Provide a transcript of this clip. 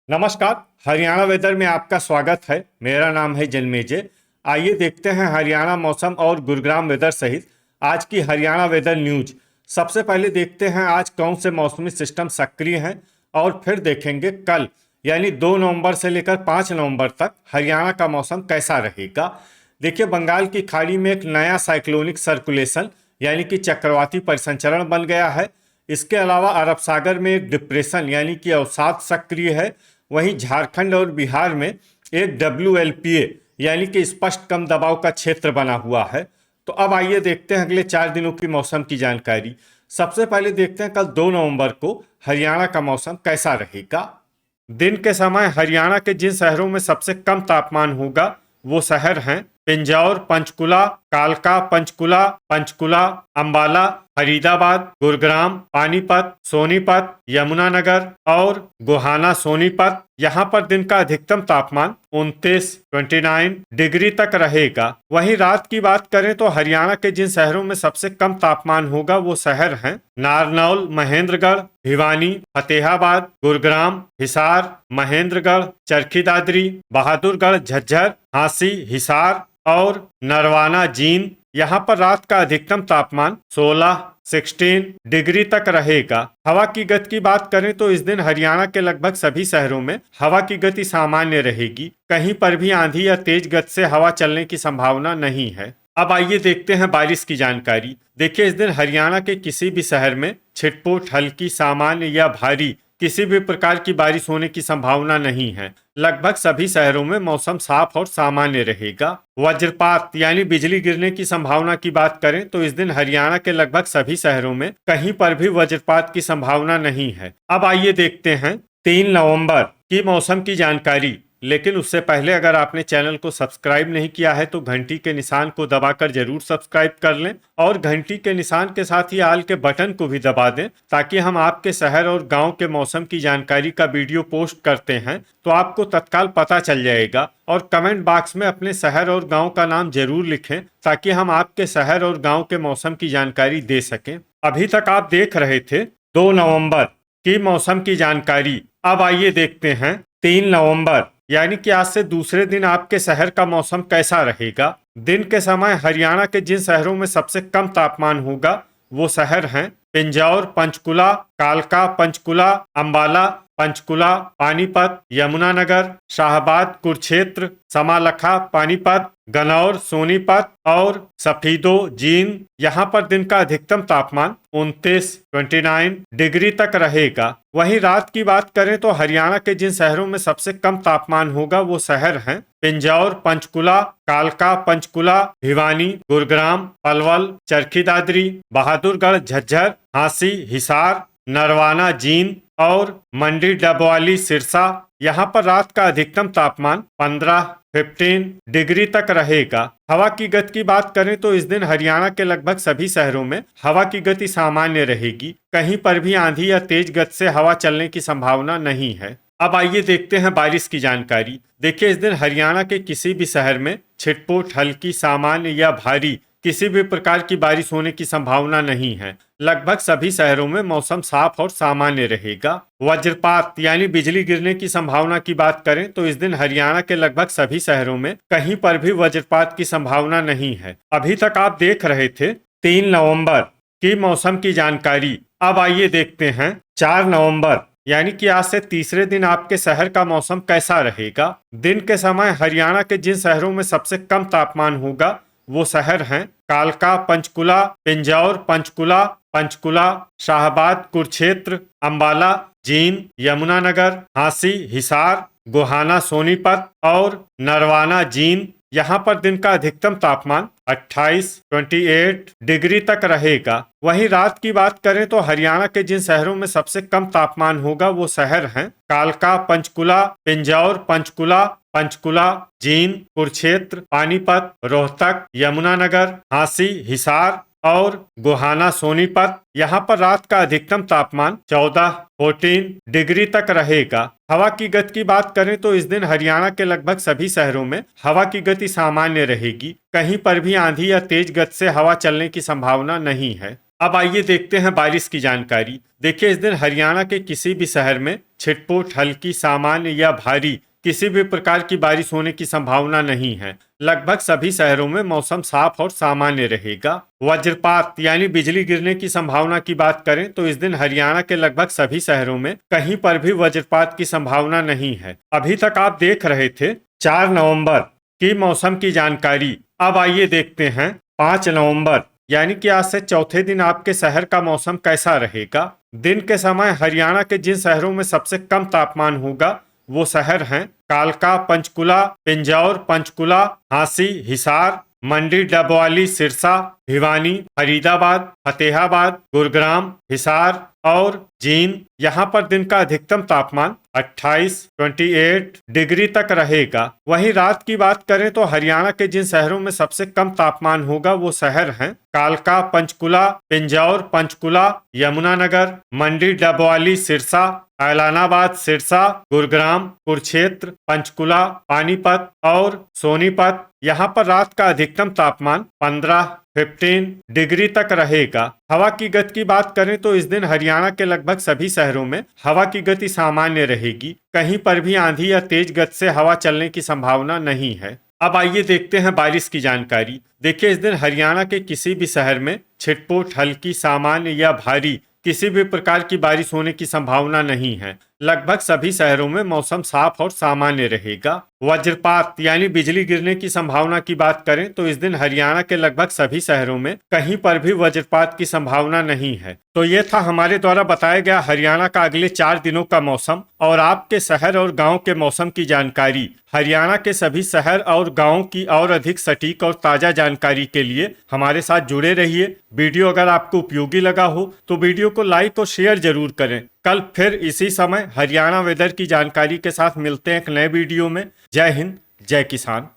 नमस्कार। हरियाणा वेदर में आपका स्वागत है। मेरा नाम है जन्मेजय। आइए देखते हैं हरियाणा मौसम और गुरुग्राम वेदर सहित आज की हरियाणा वेदर न्यूज। सबसे पहले देखते हैं आज कौन से मौसमी सिस्टम सक्रिय हैं और फिर देखेंगे कल यानी 2 नवंबर से लेकर 5 नवंबर तक हरियाणा का मौसम कैसा रहेगा। देखिए, बंगाल की खाड़ी में एक नया साइक्लोनिक सर्कुलेशन यानी कि चक्रवाती परिसंचरण बन गया है। इसके अलावा अरब सागर में एक डिप्रेशन यानी कि अवसाद सक्रिय है। वहीं झारखंड और बिहार में एक WLPA यानी कि स्पष्ट कम दबाव का क्षेत्र बना हुआ है। तो अब आइए देखते हैं अगले 4 दिनों की मौसम की जानकारी। सबसे पहले देखते हैं कल 2 नवंबर को हरियाणा का मौसम कैसा रहेगा। दिन के समय हरियाणा के जिन शहरों में सबसे कम तापमान होगा वो शहर हैं पिंजौर, पंचकुला, कालका, पंचकुला, पंचकुला, अंबाला, फरीदाबाद, गुरुग्राम, पानीपत, सोनीपत, यमुनानगर और गोहाना सोनीपत। यहाँ पर दिन का अधिकतम तापमान 29 डिग्री तक रहेगा। वहीं रात की बात करें तो हरियाणा के जिन शहरों में सबसे कम तापमान होगा वो शहर हैं नारनौल, महेंद्रगढ़, भिवानी, फतेहाबाद, गुरुग्राम, हिसार, महेंद्रगढ़, चरखी दादरी, बहादुरगढ़, झज्जर, झांसी, हिसार और नरवाना जींद। यहाँ पर रात का अधिकतम तापमान 16 डिग्री तक रहेगा। हवा की गति की बात करें तो इस दिन हरियाणा के लगभग सभी शहरों में हवा की गति सामान्य रहेगी। कहीं पर भी आंधी या तेज गति से हवा चलने की संभावना नहीं है। अब आइए देखते हैं बारिश की जानकारी। देखिए, इस दिन हरियाणा के किसी भी शहर में छिटपुट, हल्की, सामान्य या भारी किसी भी प्रकार की बारिश होने की संभावना नहीं है। लगभग सभी शहरों में मौसम साफ और सामान्य रहेगा। वज्रपात यानी बिजली गिरने की संभावना की बात करें तो इस दिन हरियाणा के लगभग सभी शहरों में कहीं पर भी वज्रपात की संभावना नहीं है। अब आइए देखते हैं 3 नवंबर की मौसम की जानकारी। लेकिन उससे पहले अगर आपने चैनल को सब्सक्राइब नहीं किया है तो घंटी के निशान को दबाकर जरूर सब्सक्राइब कर लें और घंटी के निशान के साथ ही आल के बटन को भी दबा दें, ताकि हम आपके शहर और गांव के मौसम की जानकारी का वीडियो पोस्ट करते हैं तो आपको तत्काल पता चल जाएगा। और कमेंट बॉक्स में अपने शहर और गाँव का नाम जरूर लिखें ताकि हम आपके शहर और गाँव के मौसम की जानकारी दे सकें। अभी तक आप देख रहे थे 2 नवंबर की मौसम की जानकारी। अब आइए देखते हैं 3 नवंबर यानी कि आज से दूसरे दिन आपके शहर का मौसम कैसा रहेगा। दिन के समय हरियाणा के जिन शहरों में सबसे कम तापमान होगा वो शहर हैं पिंजौर, पंचकुला, कालका, पंचकुला, अंबाला, पंचकुला, पानीपत, यमुनानगर, शाहबाद, कुरुक्षेत्र, समालखा, पानीपत, गनौर, सोनीपत और सफीदो, जींद। यहाँ पर दिन का अधिकतम तापमान 29 डिग्री तक रहेगा। वहीं रात की बात करें तो हरियाणा के जिन शहरों में सबसे कम तापमान होगा वो शहर हैं पिंजौर, पंचकुला, कालका, पंचकुला, भिवानी, गुरुग्राम, पलवल, चरखी दादरी, बहादुरगढ़, झज्जर, झांसी, हिसार, नरवाना, जींद और मंडी, डबवाली, सिरसा। यहाँ पर रात का अधिकतम तापमान 15 डिग्री तक रहेगा। हवा की गति की बात करें तो इस दिन हरियाणा के लगभग सभी शहरों में हवा की गति सामान्य रहेगी। कहीं पर भी आंधी या तेज गति से हवा चलने की संभावना नहीं है। अब आइए देखते हैं बारिश की जानकारी। देखिए, इस दिन हरियाणा के किसी भी शहर में छिटपुट, हल्की, सामान्य या भारी किसी भी प्रकार की बारिश होने की संभावना नहीं है। लगभग सभी शहरों में मौसम साफ और सामान्य रहेगा। वज्रपात यानी बिजली गिरने की संभावना की बात करें तो इस दिन हरियाणा के लगभग सभी शहरों में कहीं पर भी वज्रपात की संभावना नहीं है। अभी तक आप देख रहे थे 3 नवंबर की मौसम की जानकारी। अब आइए देखते हैं 4 नवंबर यानी कि आज से तीसरे दिन आपके शहर का मौसम कैसा रहेगा। दिन के समय हरियाणा के जिन शहरों में सबसे कम तापमान होगा वो शहर हैं कालका, पंचकुला, पिंजौर, पंचकुला, पंचकुला, शाहबाद, कुरुक्षेत्र, अंबाला, जींद, यमुनानगर, झांसी, हिसार, गोहाना सोनीपत और नरवाना जींद। यहाँ पर दिन का अधिकतम तापमान 28 डिग्री तक रहेगा। वहीं रात की बात करें तो हरियाणा के जिन शहरों में सबसे कम तापमान होगा वो शहर हैं कालका, पंचकुला, पिंजौर, पंचकुला, पंचकुला, जींद, कुरुक्षेत्र, पानीपत, रोहतक, यमुनानगर, झांसी, हिसार और गोहाना सोनीपत। यहाँ पर रात का अधिकतम तापमान 14 डिग्री तक रहेगा। हवा की गति की बात करें तो इस दिन हरियाणा के लगभग सभी शहरों में हवा की गति सामान्य रहेगी। कहीं पर भी आंधी या तेज गति से हवा चलने की संभावना नहीं है। अब आइए देखते हैं बारिश की जानकारी। देखिए, इस दिन हरियाणा के किसी भी शहर में छिटपुट, हल्की, सामान्य या भारी किसी भी प्रकार की बारिश होने की संभावना नहीं है। लगभग सभी शहरों में मौसम साफ और सामान्य रहेगा। वज्रपात यानी बिजली गिरने की संभावना की बात करें तो इस दिन हरियाणा के लगभग सभी शहरों में कहीं पर भी वज्रपात की संभावना नहीं है। अभी तक आप देख रहे थे 4 नवंबर की मौसम की जानकारी। अब आइए देखते हैं 5 नवंबर यानी कि आज से चौथे दिन आपके शहर का मौसम कैसा रहेगा। दिन के समय हरियाणा के जिन शहरों में सबसे कम तापमान होगा वो शहर हैं कालका, पंचकुला, पिंजौर, पंचकुला, झांसी, हिसार, मंडी, डबवाली, सिरसा, भिवानी, फरीदाबाद, फतेहाबाद, गुरुग्राम, हिसार और जींद। यहाँ पर दिन का अधिकतम तापमान 28 डिग्री तक रहेगा। वहीं रात की बात करें तो हरियाणा के जिन शहरों में सबसे कम तापमान होगा वो शहर हैं कालका, पंचकुला, पिंजौर, पंचकुला, यमुनानगर, मंडी, डबवाली, सिरसा, ऐलानाबाद, सिरसा, गुरुग्राम, कुरुक्षेत्र, पंचकुला, पानीपत और सोनीपत। यहाँ पर रात का अधिकतम तापमान 15 डिग्री तक रहेगा। हवा की गति की बात करें तो इस दिन हरियाणा के लगभग सभी शहरों में हवा की गति सामान्य रहेगी। कहीं पर भी आंधी या तेज गति से हवा चलने की संभावना नहीं है। अब आइए देखते हैं बारिश की जानकारी। देखिए, इस दिन हरियाणा के किसी भी शहर में छिटपुट, हल्की, सामान्य या भारी किसी भी प्रकार की बारिश होने की संभावना नहीं है। लगभग सभी शहरों में मौसम साफ और सामान्य रहेगा। वज्रपात यानी बिजली गिरने की संभावना की बात करें तो इस दिन हरियाणा के लगभग सभी शहरों में कहीं पर भी वज्रपात की संभावना नहीं है। तो ये था हमारे द्वारा बताया गया हरियाणा का अगले 4 दिनों का मौसम और आपके शहर और गांव के मौसम की जानकारी। हरियाणा के सभी शहर और गांव की और अधिक सटीक और ताजा जानकारी के लिए हमारे साथ जुड़े रहिए। वीडियो अगर आपको उपयोगी लगा हो तो वीडियो को लाइक और शेयर जरूर करें। कल फिर इसी समय हरियाणा वेदर की जानकारी के साथ मिलते हैं एक नए वीडियो में। जय हिंद, जय किसान।